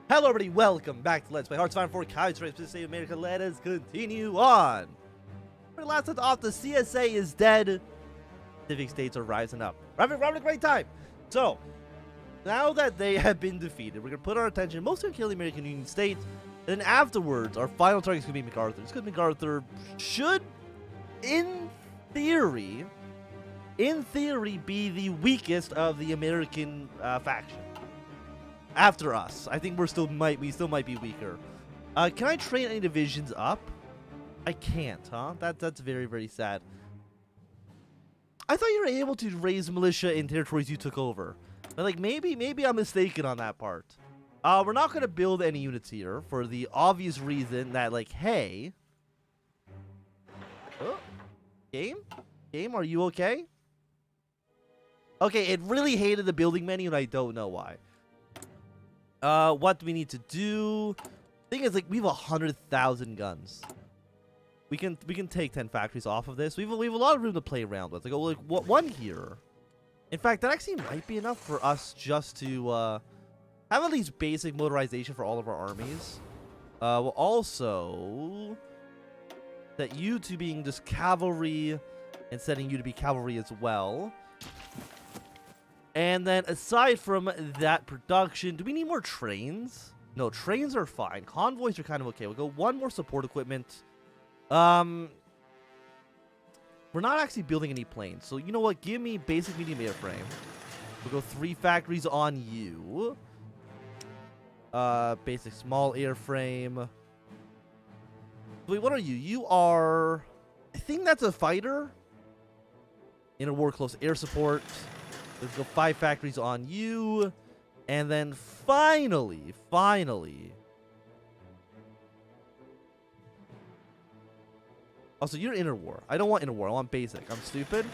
Hello everybody, welcome back to Let's Play Hearthstone for Kaiserreich to save America. Let us continue on. For the last time off, the CSA is dead. Pacific states are rising up. We're having a great time. So, now that they have been defeated, we're going to put our attention mostly on killing the American Union state. And then afterwards, our final target is going to be MacArthur. It's because MacArthur should, in theory, be the weakest of the American faction. After us, I think we still might be weaker. Can I train any divisions up? I can't, huh? That's very, very sad. I thought you were able to raise militia in territories you took over. But like maybe I'm mistaken on that part. We're not gonna build any units here for the obvious reason that like, hey, game, are you okay? Okay, it really hated the building menu, and I don't know why. What do we need to do? Thing is, like, we have 100,000 guns. We can take 10 factories off of this. We have a lot of room to play around with. Like one here. In fact, that actually might be enough for us just to have at least basic motorization for all of our armies. We'll also set you to being just cavalry and setting you to be cavalry as well. And then, aside from that production, do we need more trains? No, trains are fine. Convoys are kind of okay. We'll go one more support equipment. We're not actually building any planes. So, you know what? Give me basic medium airframe. We'll go 3 factories on you. Basic small airframe. Wait, what are you? You are... I think that's a fighter. Inner war close air support. Let's go 5 factories on you. And then finally. Also, you're inner war. I don't want inner war. I want basic. I'm stupid.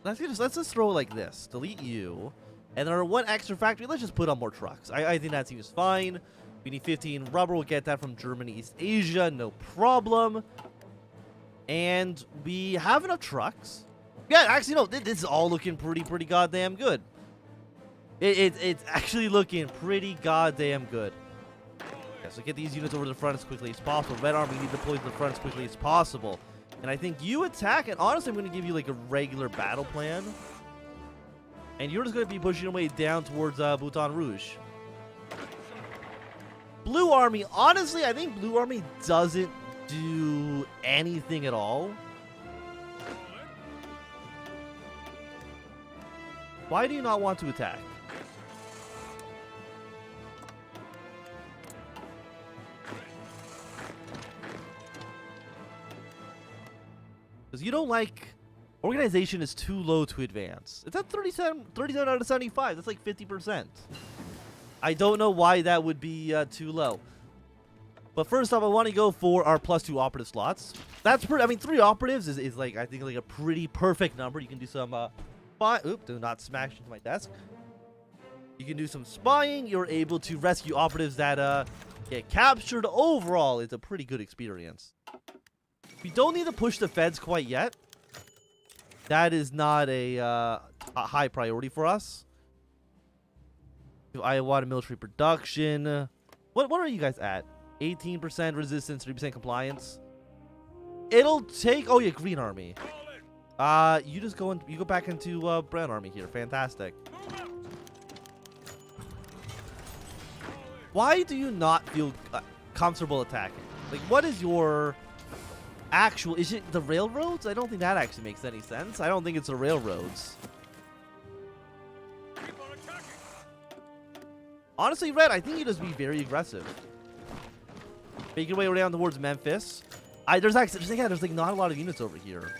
Let's just throw it like this. Delete you. And then our 1 extra factory, let's just put on more trucks. I think that seems fine. We need 15 rubber. We'll get that from Germany, East Asia. No problem. And we have enough trucks. Yeah, actually, no, this is all looking pretty goddamn good. It's actually looking pretty goddamn good. Yeah, so get these units over to the front as quickly as possible. Red Army, need to deploy to the front as quickly as possible. And I think you attack, and honestly, I'm going to give you like a regular battle plan. And you're just going to be pushing your way down towards Bouton Rouge. Blue Army, honestly, I think Blue Army doesn't do anything at all. Why do you not want to attack? Because you don't like... Organization is too low to advance. It's at 37 out of 75. That's like 50%. I don't know why that would be too low. But first off, I want to go for our +2 operative slots. That's pretty... I mean, 3 operatives is like, I think, like a pretty perfect number. You can do some... Oop, do not smash into my desk. You can do some spying. You're able to rescue operatives that get captured. Overall, it's a pretty good experience. We don't need to push the feds quite yet. That is not a high priority for us. I want a military production. What are you guys at? 18% resistance, 3% compliance. It'll take... Oh, yeah, Green Army. You just go you go back into Brown Army here. Fantastic. Why do you not feel comfortable attacking? Like, what is your actual... Is it the railroads? I don't think that actually makes any sense. I don't think it's the railroads. Honestly, Red, I think you just be very aggressive. Make your way down towards Memphis. There's like not a lot of units over here.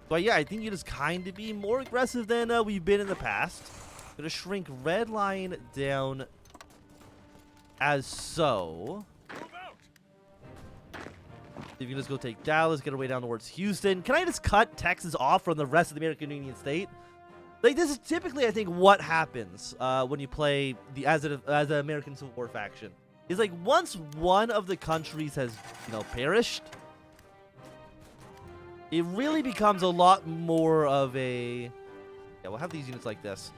But yeah, I think you just kind of be more aggressive than we've been in the past. Gonna shrink red line down as so. You can just go take Dallas, get our way down towards Houston. Can I just cut Texas off from the rest of the American Union state? Like, this is typically, I think, what happens when you play the as an American Civil War faction. Is like once one of the countries has, perished, it really becomes a lot more of a... Yeah, we'll have these units like this.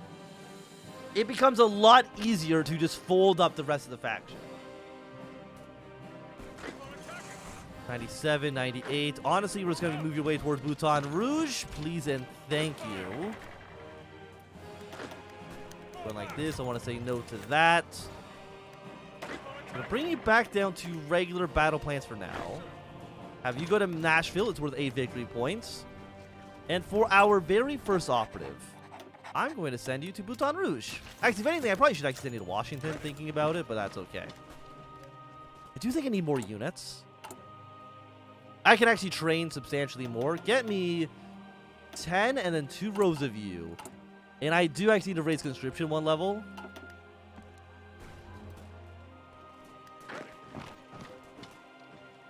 it becomes a lot easier to just fold up the rest of the faction. 97, 98. Honestly, we're just going to move your way towards Bouton Rouge. Please and thank you. Going like this. I want to say no to that. I'm going to bring you back down to regular battle plans for now. Have you go to Nashville. It's worth 8 victory points. And for our very first operative, I'm going to send you to Bouton Rouge. Actually, if anything, I probably should actually send you to Washington thinking about it, but that's okay. I do think I need more units. I can actually train substantially more. Get me 10 and then 2 rows of you. And I do actually need to raise conscription 1 level.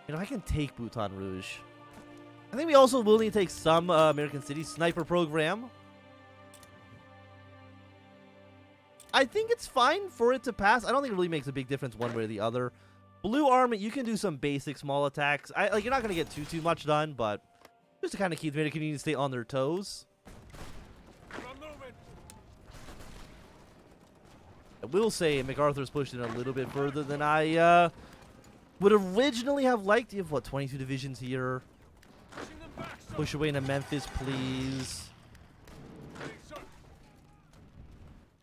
You know, I can take Bouton Rouge. I think we also will need to take some American City sniper program. I think it's fine for it to pass. I don't think it really makes a big difference one way or the other. Blue Army, you can do some basic small attacks. Like you're not going to get too much done, but just to kind of keep the American Union stay on their toes. I will say MacArthur's pushed it a little bit further than I would originally have liked. You have, what, 22 divisions here? Push away into Memphis, please.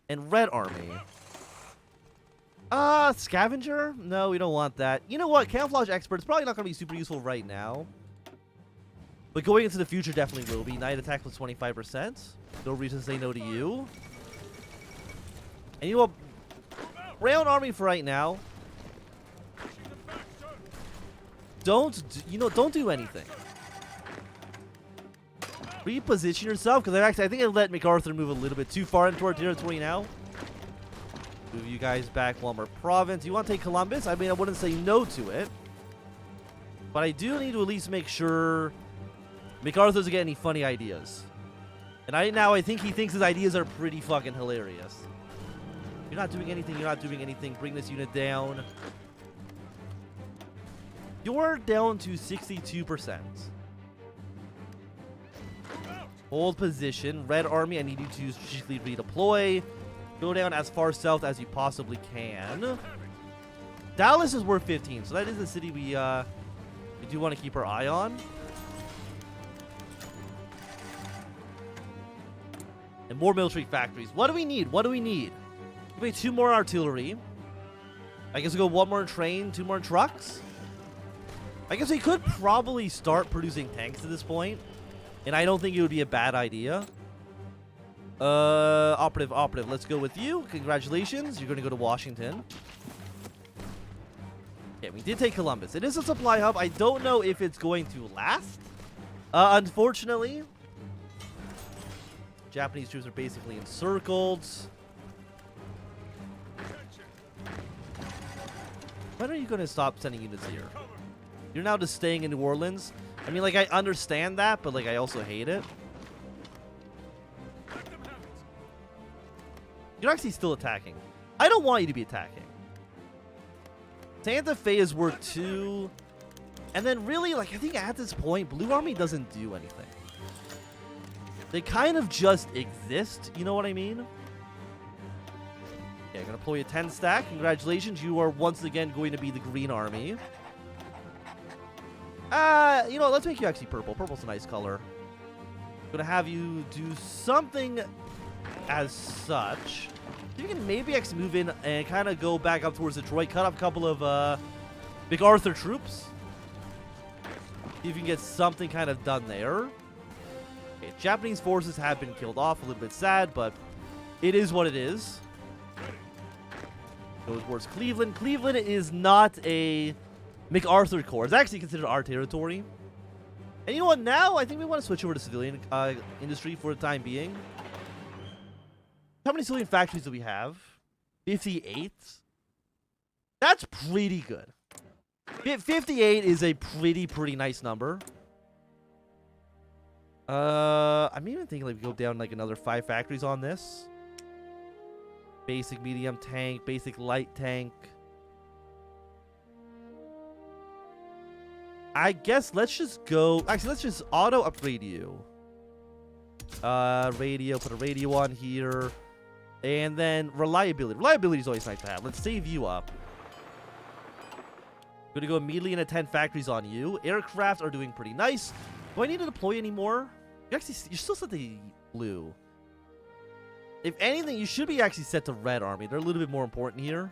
And Red Army. Scavenger? No, we don't want that. You know what? Camouflage Expert is probably not going to be super useful right now. But going into the future definitely will be. Night attack plus 25%. No reason to say no to you. And you know what? Brown Army for right now. Don't do anything. Reposition yourself, because I think I let MacArthur move a little bit too far into our territory now. Move you guys back one more province. You want to take Columbus? I mean, I wouldn't say no to it. But I do need to at least make sure MacArthur doesn't get any funny ideas. And I think he thinks his ideas are pretty fucking hilarious. You're not doing anything. You're not doing anything. Bring this unit down. You're down to 62%. Hold position. Red Army, I need you to strategically redeploy. Go down as far south as you possibly can. Dallas is worth 15, so that is a city we do want to keep our eye on. And more military factories. What do we need? What do we need? We need 2 more artillery. I guess we go 1 more train, 2 more trucks. I guess we could probably start producing tanks at this point. And I don't think it would be a bad idea. Operative. Let's go with you. Congratulations. You're going to go to Washington. Okay, we did take Columbus. It is a supply hub. I don't know if it's going to last. Unfortunately. Japanese troops are basically encircled. When are you going to stop sending units here? You're now just staying in New Orleans. I mean, like, I understand that, but, like, I also hate it. You're actually still attacking. I don't want you to be attacking. Santa Fe is worth 2. And then, really, like, I think at this point, Blue Army doesn't do anything. They kind of just exist. You know what I mean? Okay, I'm going to deploy a 10 stack. Congratulations. You are once again going to be the Green Army. You know, let's make you actually purple. Purple's a nice color. I'm gonna have you do something as such. You can maybe actually move in and kind of go back up towards Detroit. Cut off a couple of MacArthur troops. See if you can get something kind of done there. Okay, Japanese forces have been killed off. A little bit sad, but it is what it is. Goes towards Cleveland. Cleveland is not a MacArthur Corps. It's actually considered our territory. And you know what? Now I think we want to switch over to civilian industry for the time being. How many civilian factories do we have? 58. That's pretty good. 58 is a pretty nice number. I'm even thinking like we go down like another 5 factories on this. Basic medium tank, basic light tank. I guess let's just go. Actually, let's just auto upgrade you. Radio, put a radio on here. And then reliability. Reliability is always nice to have. Let's save you up. Going to go immediately and attend factories on you. Aircraft are doing pretty nice. Do I need to deploy anymore? You're still set to blue. If anything, you should be actually set to red army. They're a little bit more important here.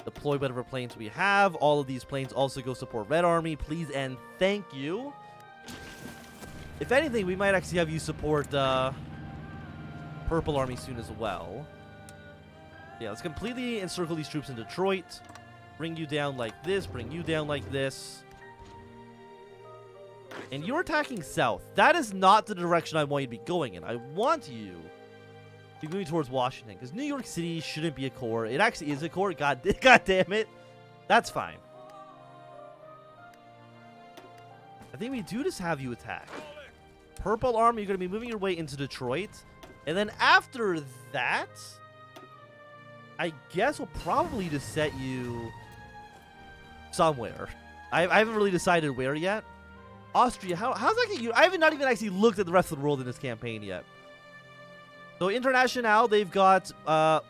Deploy whatever planes we have. All of these planes also go support red army. Please and thank you. If anything, we might actually have you support purple army soon as well. Yeah, let's completely encircle these troops in Detroit. Bring you down like this. Bring you down like this. And you're attacking south. That is not the direction I want you to be going in. I want you to be moving towards Washington. Because New York City shouldn't be a core. It actually is a core. God damn it. That's fine. I think we do just have you attack. Purple army, you're going to be moving your way into Detroit. And then after that, I guess we'll probably just set you somewhere. I haven't really decided where yet. Austria, how's that get I haven't not even actually looked at the rest of the world in this campaign yet. So International, they've got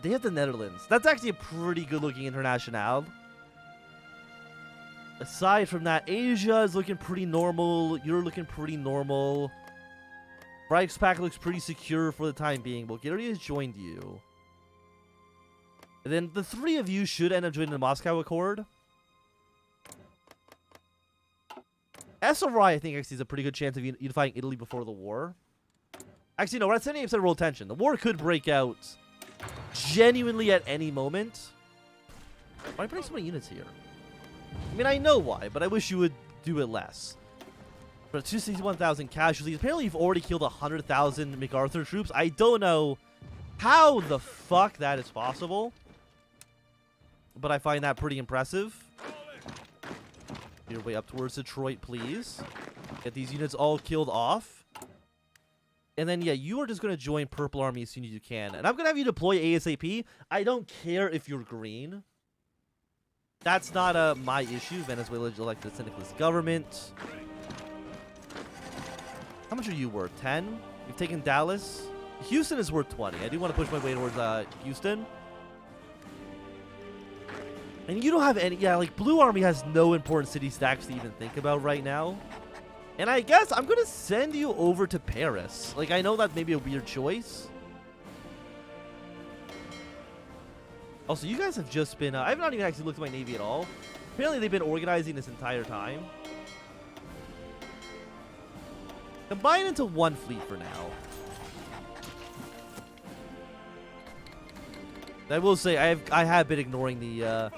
they have the Netherlands. That's actually a pretty good looking International. Aside from that, Asia is looking pretty normal. You're looking pretty normal. Reichspakt looks pretty secure for the time being. Bulgaria has joined you. And then the three of you should end up joining the Moscow Accord. SRI, I think, actually is a pretty good chance of unifying Italy before the war. Actually, no, we're at 78% world tension. The war could break out genuinely at any moment. Why are you putting so many units here? I mean, I know why, but I wish you would do it less. For 261,000 casualties. Apparently, you've already killed 100,000 MacArthur troops. I don't know how the fuck that is possible, but I find that pretty impressive. Your way up towards Detroit, please. Get these units all killed off. And then, yeah, you are just going to join Purple Army as soon as you can. And I'm going to have you deploy ASAP. I don't care if you're green. That's not my issue. Venezuela elected a syndicalist government. How much are you worth? 10? You've taken Dallas. Houston is worth 20. I do want to push my way towards Houston. And you don't have any... Yeah, like, Blue Army has no important city stacks to even think about right now. And I guess I'm going to send you over to Paris. Like, I know that may be a weird choice. Also, you guys have just been... I've not even actually looked at my Navy at all. Apparently, they've been organizing this entire time. Combine into one fleet for now. I will say, I have been ignoring the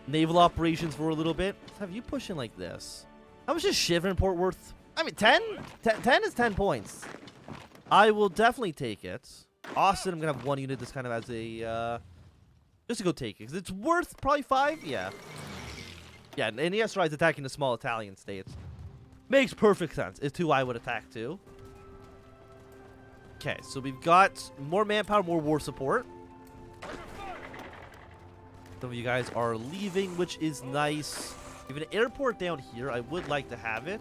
naval operations for a little bit. Let's have you push in like this. How much is Shivenport worth? I mean, 10? 10 is 10 points. I will definitely take it. Austin, I'm going to have one unit just kind of as a... just to go take it. Because it's worth probably 5? Yeah. Yeah, and the SRI is attacking the small Italian states. Makes perfect sense. It's who I would attack too. Okay, so we've got more manpower, more war support. Some of you guys are leaving, which is nice. We have an airport down here. I would like to have it.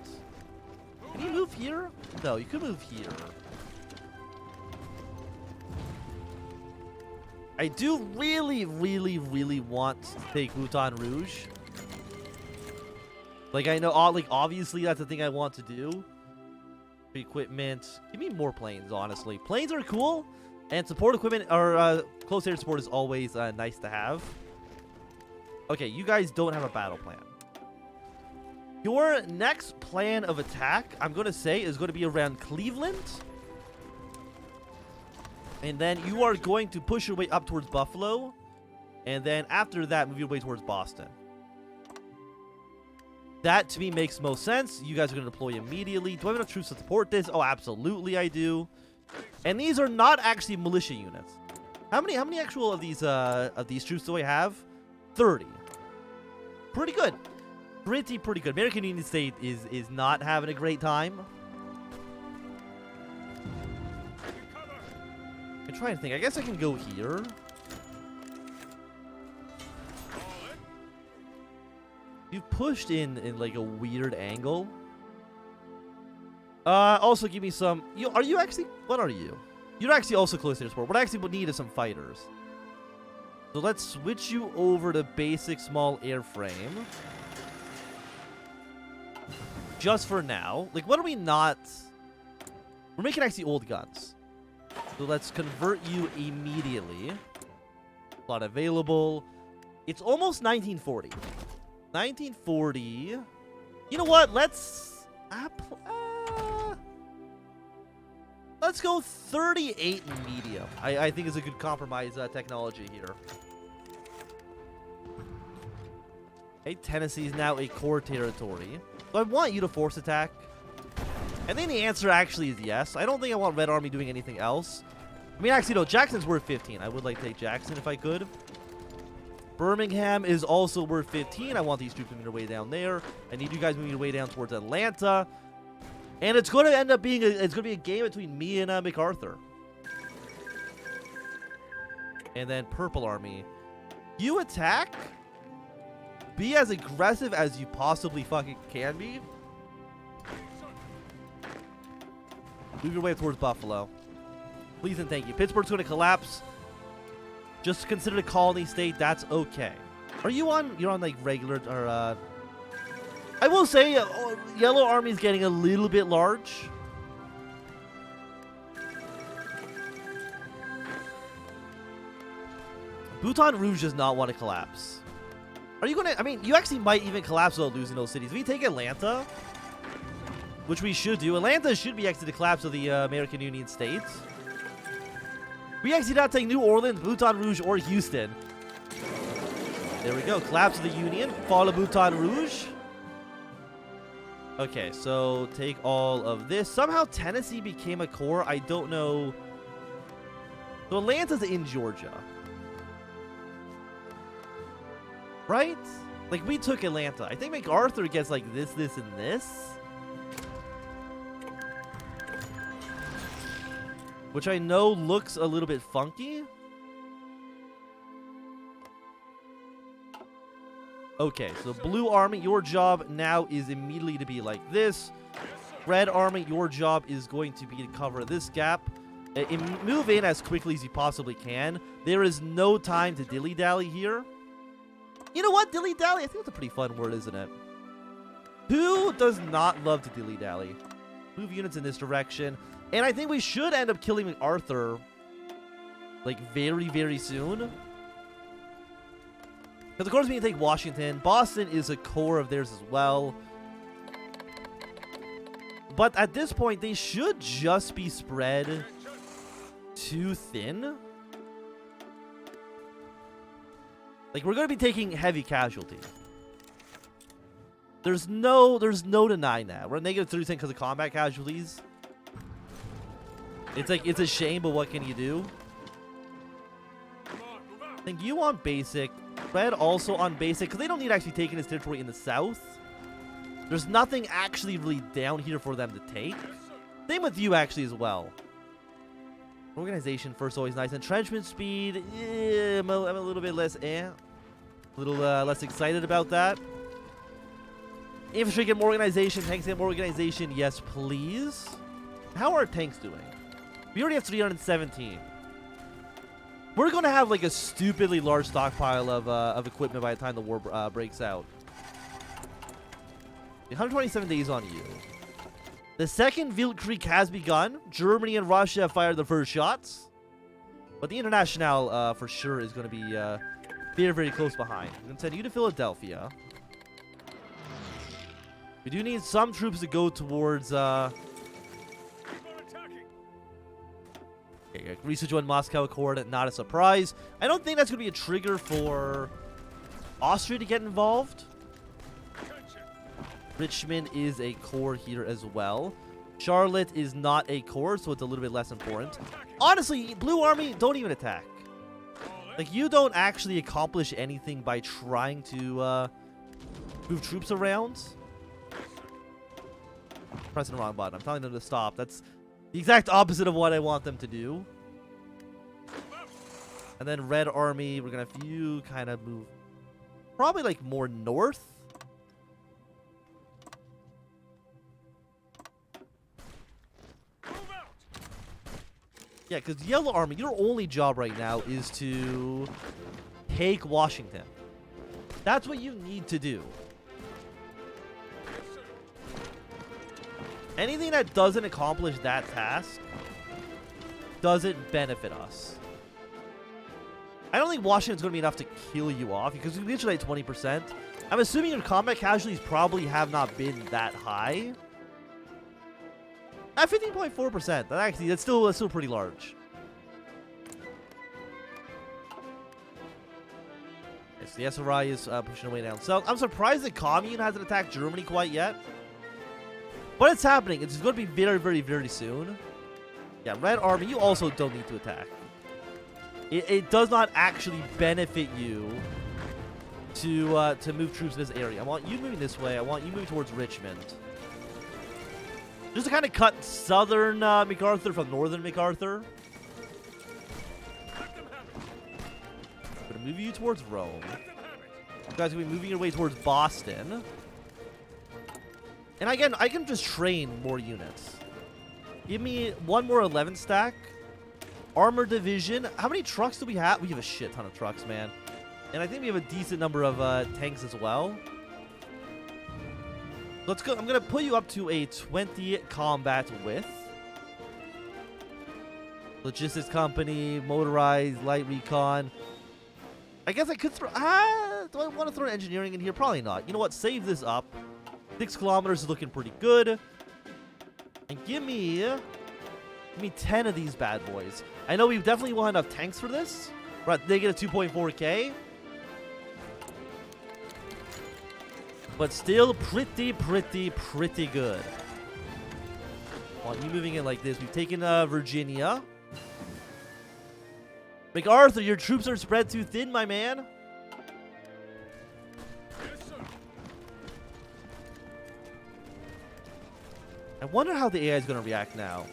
Can you move here? No, you could move here. I do really, really, really want to take Bhutan Rouge. Like, I know, like, obviously that's the thing I want to do. Equipment. Give me more planes, honestly. Planes are cool, and support equipment, or close air support is always nice to have. Okay, you guys don't have a battle plan. Your next plan of attack, I'm going to say, is going to be around Cleveland. And then you are going to push your way up towards Buffalo. And then after that, move your way towards Boston. That, to me, makes most sense. You guys are going to deploy immediately. Do I have enough troops to support this? Oh, absolutely I do. And these are not actually militia units. How many actual of these troops do I have? 30. Pretty good. Pretty good. American Union State is not having a great time. I'm trying to think. I guess I can go here. You've pushed in like a weird angle. Also give me some... Are you actually... What are you? You're actually also close to support. What I actually need is some fighters. So let's switch you over to basic small airframe. Just for now. Like, what are we not... We're making actually old guns. So let's convert you immediately. Slot available. It's almost 1940. 1940. You know what? Let's go 38 in medium. I think is a good compromise technology here. Okay, Tennessee is now a core territory. So I want you to force attack. I think the answer actually is yes. I don't think I want Red Army doing anything else. I mean, actually, no. Jackson's worth 15. I would like to take Jackson if I could. Birmingham is also worth 15. I want these troops moving their way down there. I need you guys moving your way down towards Atlanta. And it's going to end up being a game between me and MacArthur. And then Purple Army. You attack. Be as aggressive as you possibly fucking can be. Move your way towards Buffalo. Please and thank you. Pittsburgh's going to collapse. Just consider it a colony state. That's okay. Are you on? You're on like regular or I will say Yellow Army is getting a little bit large. Baton Rouge does not want to collapse. Are you going to... I mean, you actually might even collapse without losing those cities. If we take Atlanta, which we should do. Atlanta should be actually the collapse of the American Union States. We actually not take New Orleans, Baton Rouge, or Houston. There we go. Collapse of the Union. Fall of Baton Rouge. Okay, so take all of this. Somehow Tennessee became a core. I don't know. So Atlanta's in Georgia. Right? Like, we took Atlanta. I think MacArthur gets like this, this, and this. Which I know looks a little bit funky. Okay, so Blue Army, your job now is immediately to be like this. Red Army, your job is going to be to cover this gap. Move in as quickly as you possibly can. There is no time to dilly-dally here. You know what? Dilly-dally? I think that's a pretty fun word, isn't it? Who does not love to dilly-dally? Move units in this direction. And I think we should end up killing MacArthur, like, very, very soon. Because, of course, we can take Washington. Boston is a core of theirs as well. But at this point, they should just be spread too thin. Like, we're going to be taking heavy casualty. There's no denying that. We're at -30% because of combat casualties. It's like, it's a shame, but what can you do? I think you on basic. Red also on basic, because they don't need actually taking this territory in the south. There's nothing actually really down here for them to take. Same with you actually as well. Organization first, always nice. Entrenchment speed, I'm a little bit less, a little less excited about that. Infantry get more organization, tanks get more organization, yes please. How are our tanks doing? We already have 317. We're going to have like a stupidly large stockpile of equipment by the time the war breaks out. 127 days on you. The second Weltkrieg has begun. Germany and Russia have fired the first shots. But the International for sure is going to be very, very close behind. I'm going to send you to Philadelphia. We do need some troops to go towards... Okay, research on Moscow Accord, not a surprise. I don't think that's going to be a trigger for Austria to get involved. Richmond is a core here as well. Charlotte is not a core, so it's a little bit less important. Honestly, Blue Army, don't even attack. Like, you don't actually accomplish anything by trying to move troops around. Pressing the wrong button. I'm telling them to stop. That's the exact opposite of what I want them to do. And then Red Army, we're going to have you kind of move probably like more north. Yeah, because Yellow Army, your only job right now is to take Washington. That's what you need to do. Anything that doesn't accomplish that task doesn't benefit us. I don't think Washington's going to be enough to kill you off because you literally at 20%. I'm assuming your combat casualties probably have not been that high. At 15.4%, that's still pretty large. Okay, so the SRI is pushing away down south. I'm surprised the Commune hasn't attacked Germany quite yet. But it's happening. It's going to be very, very, very soon. Yeah, Red Army, you also don't need to attack. It does not actually benefit you to move troops in this area. I want you moving this way. I want you moving towards Richmond. Just to kind of cut southern MacArthur from northern MacArthur. I'm going to move you towards Rome. You guys are going to be moving your way towards Boston. And again, I can just train more units. Give me one more 11 stack. Armor division. How many trucks do we have? We have a shit ton of trucks, man. And I think we have a decent number of tanks as well. Let's go. I'm going to put you up to a 20 combat width. Logistics company, motorized, light recon. I guess I could throw... do I want to throw engineering in here? Probably not. You know what? Save this up. 6 kilometers is looking pretty good. And give me 10 of these bad boys. I know we definitely will have enough tanks for this. We're at negative 2.4k. But still pretty good. Want you moving in like this. We've taken Virginia. MacArthur, your troops are spread too thin, my man. I wonder how the AI is going to react now.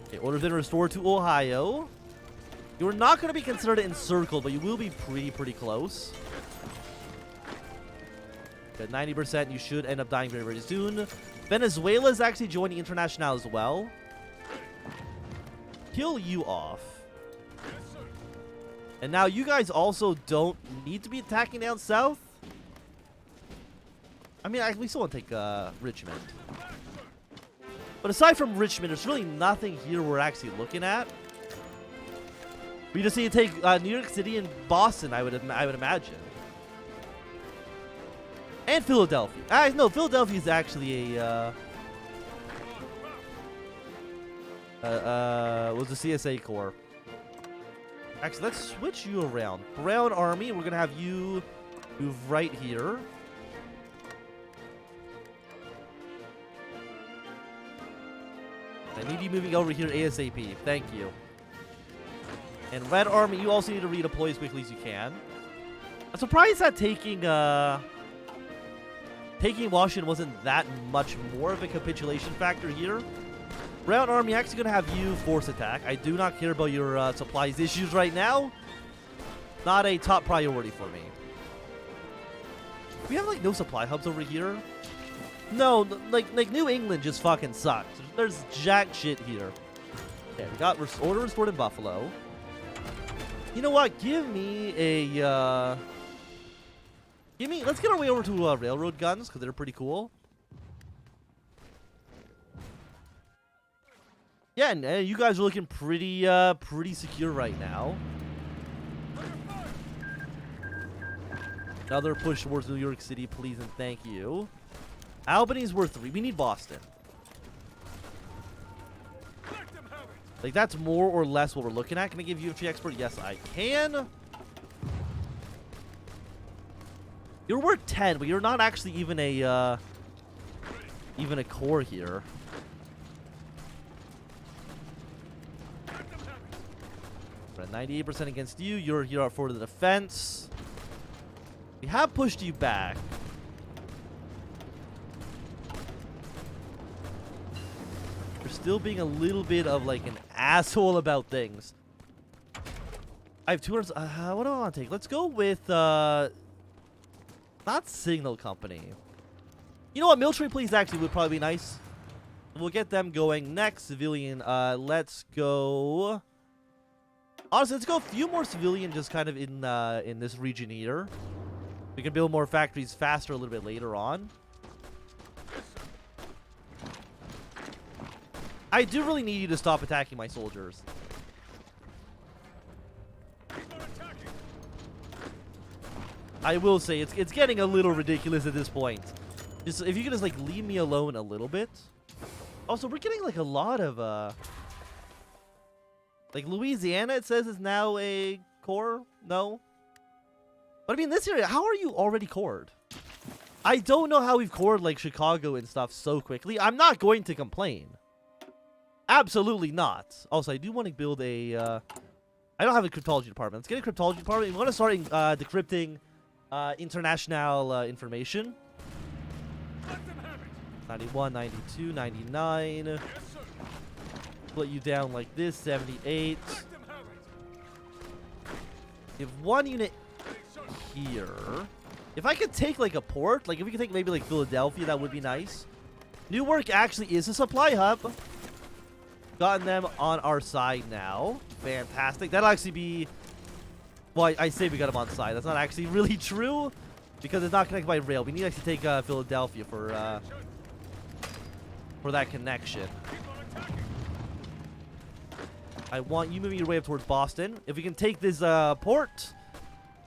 Okay, order's been restored to Ohio. You're not going to be considered encircled, but you will be pretty close. At 90%, you should end up dying very, very soon. Venezuela is actually joining International as well. Kill you off. And now you guys also don't need to be attacking down south. I mean, we still want to take Richmond. But aside from Richmond, there's really nothing here we're actually looking at. We just need to take New York City and Boston, I would imagine. And Philadelphia. No, Philadelphia is actually a... was the CSA Corps. Actually, let's switch you around. Brown Army, we're going to have you move right here. I need you moving over here ASAP. Thank you. And Red Army, you also need to redeploy as quickly as you can. I'm surprised that taking Washington wasn't that much more of a capitulation factor here. Brown Army actually going to have you force attack. I do not care about your supplies issues right now. Not a top priority for me. We have like no supply hubs over here. No, like New England just fucking sucks. There's jack shit here. Okay, we got order restored in Buffalo. You know what? Give me a let's get our way over to railroad guns because they're pretty cool. Yeah, and you guys are looking pretty secure right now. Another push towards New York City, please and thank you. Albany's worth 3. We need Boston. Like, that's more or less what we're looking at. Can I give you infantry expert? Yes, I can. You're worth 10, but you're not actually even a core here. We're at 98% against you. You're here for the defense. We have pushed you back. You're still being a little bit of like an asshole about things. I have 200. What do I want to take? Let's go with not Signal Company. You know what? Military police actually would probably be nice. We'll get them going next. Civilian, let's go. Honestly, let's go a few more civilian just kind of in this region here. We can build more factories faster a little bit later on. I do really need you to stop attacking my soldiers. I will say it's getting a little ridiculous at this point. Just if you could just like leave me alone a little bit. Also, we're getting like a lot of like Louisiana. It says is now a core. No, but I mean this area. How are you already cored? I don't know how we've cored like Chicago and stuff so quickly. I'm not going to complain. Absolutely not. Also, I do want to build a... I don't have a cryptology department. Let's get a cryptology department. We want to start decrypting international information. 91, 92, 99. Split you down like this. 78. You have one unit here. If I could take like a port, like if we could take maybe like Philadelphia, that would be nice. Newark actually is a supply hub. Gotten them on our side now. Fantastic. That'll actually be... Well, I say we got them on side. That's not actually really true because it's not connected by rail. We need to actually take Philadelphia for that connection. I want you moving your way up towards Boston. If we can take this port,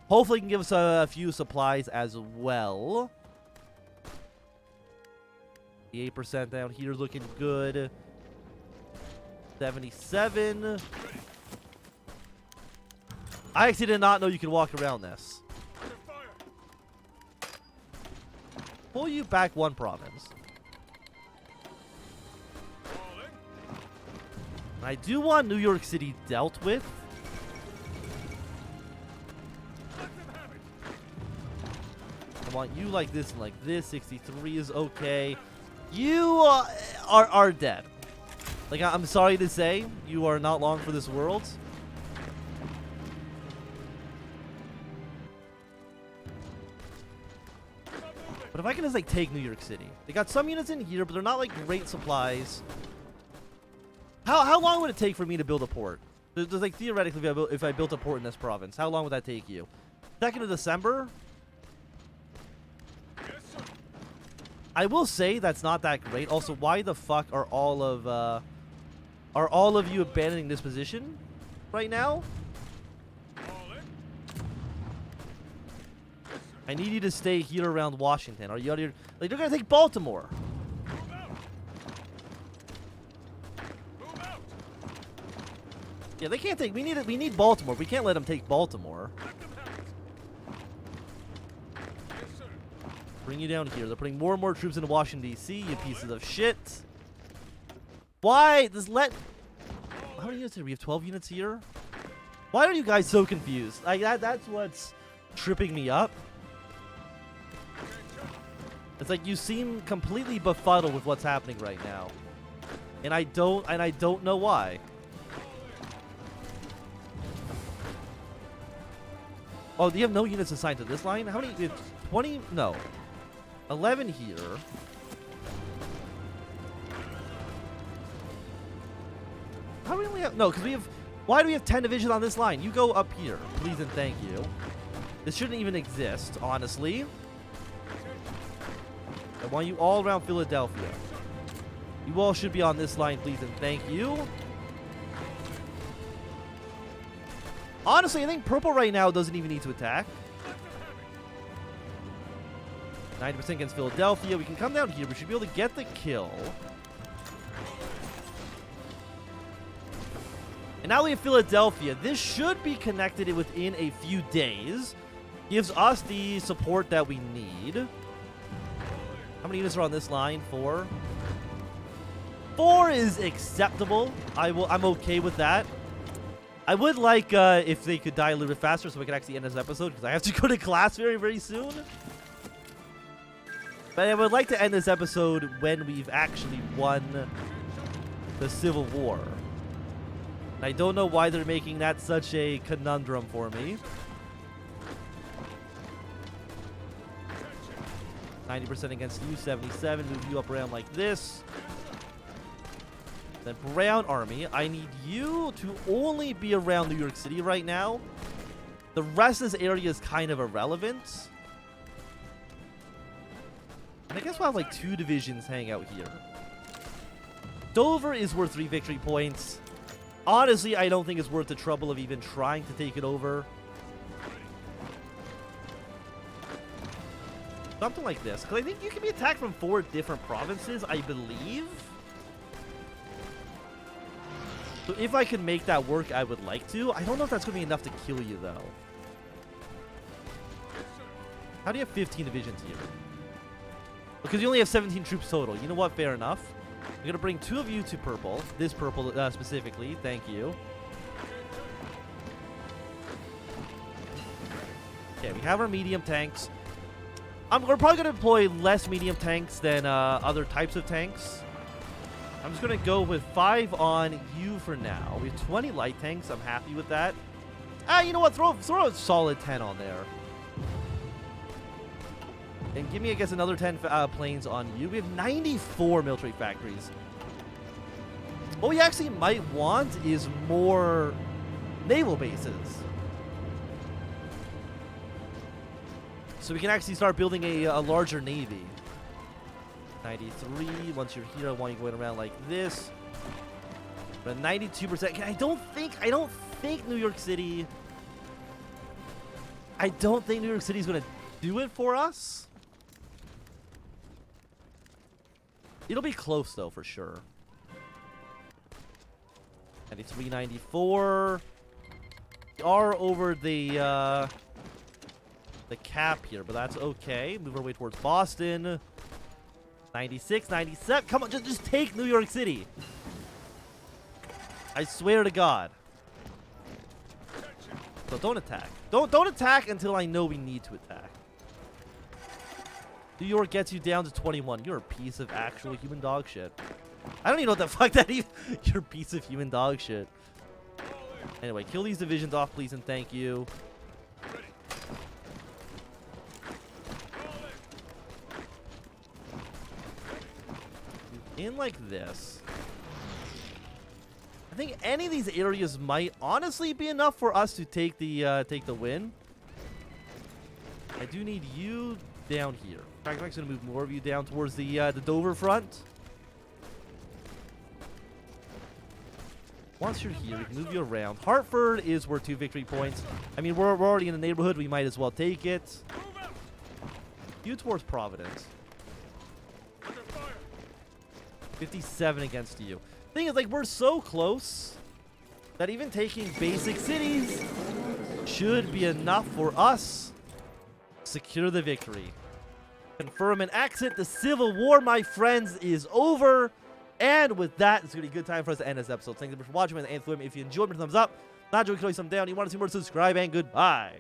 hopefully it can give us a few supplies as well. The 8% down here is looking good. 77. I actually did not know you could walk around this. Pull you back one province. I do want New York City dealt with. I want you like this and like this. 63 is okay. You are dead. Like, I'm sorry to say, you are not long for this world. But if I can just, like, take New York City. They got some units in here, but they're not, like, great supplies. How long would it take for me to build a port? There's like, theoretically, if I built a port in this province, how long would that take you? 2nd of December? I will say that's not that great. Also, why the fuck are all of you abandoning this position right now? I need you to stay here around Washington. Are you out here? Like, they're gonna take Baltimore. Yeah, they can't take. We need Baltimore. We can't let them take Baltimore. Bring you down here. They're putting more and more troops into Washington, D.C., you pieces of shit. Why? How many units here? We have 12 units here? Why are you guys so confused? Like, that's what's tripping me up. It's like you seem completely befuddled with what's happening right now. And I don't know why. Oh, do you have no units assigned to this line? How many? 20? No. 11 here. How do we only have... No, because we have... Why do we have 10 divisions on this line? You go up here. Please and thank you. This shouldn't even exist, honestly. I want you all around Philadelphia. You all should be on this line, please and thank you. Honestly, I think purple right now doesn't even need to attack. 90% against Philadelphia. We can come down here. We should be able to get the kill. And now we have Philadelphia. This should be connected within a few days. Gives us the support that we need. How many units are on this line? 4. 4 is acceptable. I'm okay with that. I would like if they could die a little bit faster so we could actually end this episode because I have to go to class very, very soon. But I would like to end this episode when we've actually won the Civil War. And I don't know why they're making that such a conundrum for me. 90% against you, 77. Move you up around like this. Then Brown Army. I need you to only be around New York City right now. The rest of this area is kind of irrelevant. And I guess we'll have like 2 divisions hang out here. Dover is worth 3 victory points. Honestly, I don't think it's worth the trouble of even trying to take it over. Something like this. Because I think you can be attacked from 4 different provinces, I believe. So if I can make that work, I would like to. I don't know if that's going to be enough to kill you, though. How do you have 15 divisions here? Because you only have 17 troops total. You know what? Fair enough. I'm going to bring 2 of you to purple. This purple specifically. Thank you. Okay, we have our medium tanks. We're probably going to deploy less medium tanks than other types of tanks. I'm just going to go with 5 on you for now. We have 20 light tanks. I'm happy with that. You know what? Throw a solid 10 on there. And give me, I guess, another 10 planes on you. We have 94 military factories. What we actually might want is more naval bases. So we can actually start building a larger navy. 93. Once you're here, I want you going around like this. But 92%. I don't think New York City. I don't think New York City is going to do it for us. It'll be close though, for sure. 93, 94. We are over the cap here, but that's okay. Move our way towards Boston. 96, 97. Come on, just take New York City. I swear to God. So don't attack. Don't attack until I know we need to attack. New York gets you down to 21. You're a piece of actual human dog shit. I don't even know what the fuck that even. You're a piece of human dog shit. Anyway, kill these divisions off, please, and thank you. In like this. I think any of these areas might honestly be enough for us to take the win. I do need you down here. In fact, I'm actually going to move more of you down towards the Dover front. Once you're here, we can move you around. Hartford is worth 2 victory points. I mean, we're already in the neighborhood. We might as well take it. You towards Providence. 57 against you. Thing is, like, we're so close that even taking basic cities should be enough for us to secure the victory. Confirm and exit. The Civil War, my friends, is over. And with that, it's going to be a good time for us to end this episode. Thank you for watching, and if you enjoyed, thumbs up. Not enjoying, thumb down. You want to see more, subscribe, and goodbye.